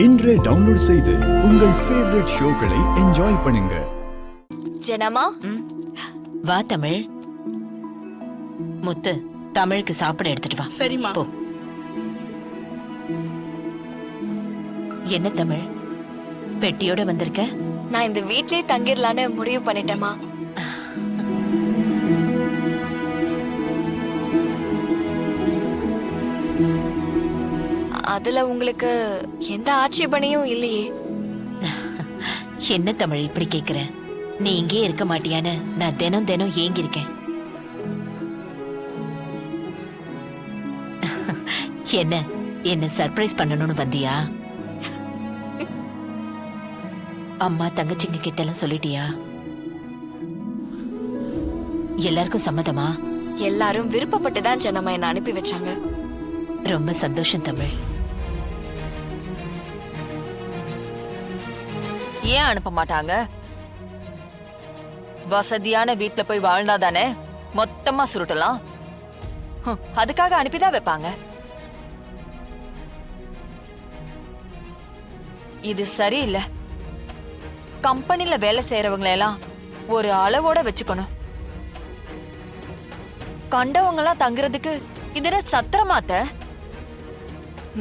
இன்றே டவுன்லோட் செய்து உங்கள் ஃபேவரட் ஷோக்களை என்ஜாய் பண்ணுங்க. ஜனமா வா தமிழ். முத்து தமிழுக்கு சாப்பிட எடுத்துட்டு வா. சரிம்மா. போ. என்ன தமிழ் பெட்டியோட வந்திருக்க? நான் இந்த வீட்லயே தங்கிடலான்னு முடிவு பண்ணிட்டேமா. அதுல உங்களுக்கு எந்த ஆட்சேபனையும் இல்லையே? என்ன தமிழ் இப்படி கேக்குற? நீ இங்கே இருக்க மாட்டியான்னு நான் தினம் தினம் ஏங்கி இருக்கேன். என்ன என்ன சர்ப்ரைஸ் பண்ணணும்னு வந்தியா? அம்மா தங்கச்சிங்க கிட்ட எல்லாம் சொல்லிட்டியா? எல்லாருக்கும் சம்மதமா? எல்லாரும் விருப்பப்பட்டுதான் ஜனமா என்ன அனுப்பி வச்சாங்க. ரொம்ப சந்தோஷம் தமிழ். ஏன் அனுப்ப மாட்டாங்க? வசதியான வீட்ல போய் வாழ்ந்தாதானே மொத்தமா சுருட்டலாம். அதுக்காக அனுப்பிதான் வைப்பாங்க. இது சரியில்லை. கம்பெனில வேலை செய்யறவங்களை எல்லாம் ஒரு அளவோட வச்சுக்கணும். கண்டவங்க எல்லாம் தங்குறதுக்கு இது சத்திரமாத்த?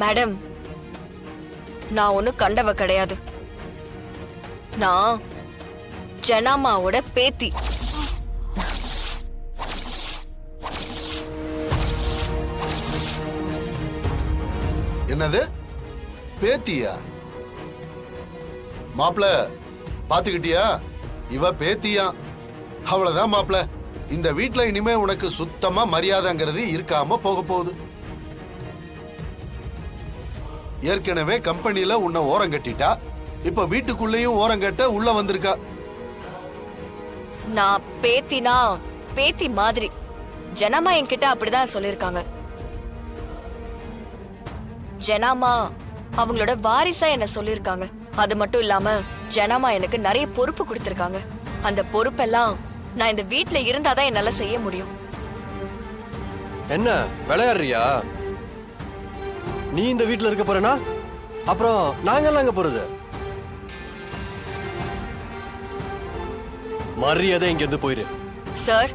மேடம், நான் ஒண்ணு கண்டவ கிடையாது. நான் ஜனாமாவோட பேத்தி. என்னது பேத்தியா? மாப்ள பாத்துக்கிட்டியா? இவ பேத்தியா? அவ்வளவுதான் மாப்ள. இந்த வீட்ல இனிமே உனக்கு சுத்தமா மரியாதைங்கிறது இருக்காம போக போகுது. ஏற்கனவே கம்பெனில உன்னை ஓரம் கட்டிட்டா, இப்ப வீட்டுக்குள்ளேயும் ஓரம் கட்ட உள்ள வந்திருக்கா. நான் பேத்தினா பேத்தி மாதிரி. ஜனமா என்கிட்ட அப்படிதான் சொல்லிருக்காங்க. ஜனாமா அவங்களோட வாரிசா என்ன சொல்லிருக்காங்க. அது மட்டும் இல்லாம ஜனமா எனக்கு நிறைய பொறுப்பு கொடுத்திருக்காங்க. அந்த பொறுப்பெல்லாம் நான் இந்த வீட்ல இருந்தாதான் என்னால செய்ய முடியும். என்ன விளையாடுறியா? நீ இந்த வீட்ல இருக்க போறேனா? அப்புறம் நாங்கெல்லாம் அங்க போறது? மரியாதை இங்க இருந்து போயிரு. சார்,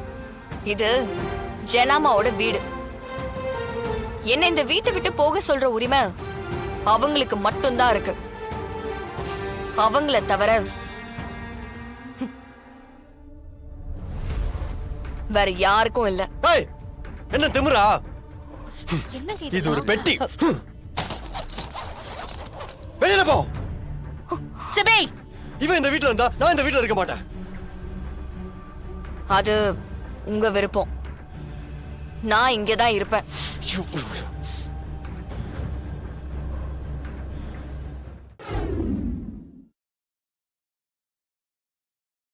இது ஜனாமாவோட வீடு. என்ன இந்த வீட்டை விட்டு போக சொல்ற உரிமை அவங்களுக்கு மட்டும்தான் இருக்கு. அவங்கள தவிர வேற யாருக்கும் இல்ல. என்ன திமிரா? இது ஒரு பெட்டி. வெளியில போ. சிபே, இவன் இந்த வீட்ல இருந்தா நான் இந்த வீட்ல இருக்க மாட்டேன். அது உங்க விருப்பம். நான் இங்கதான் இருப்பேன்.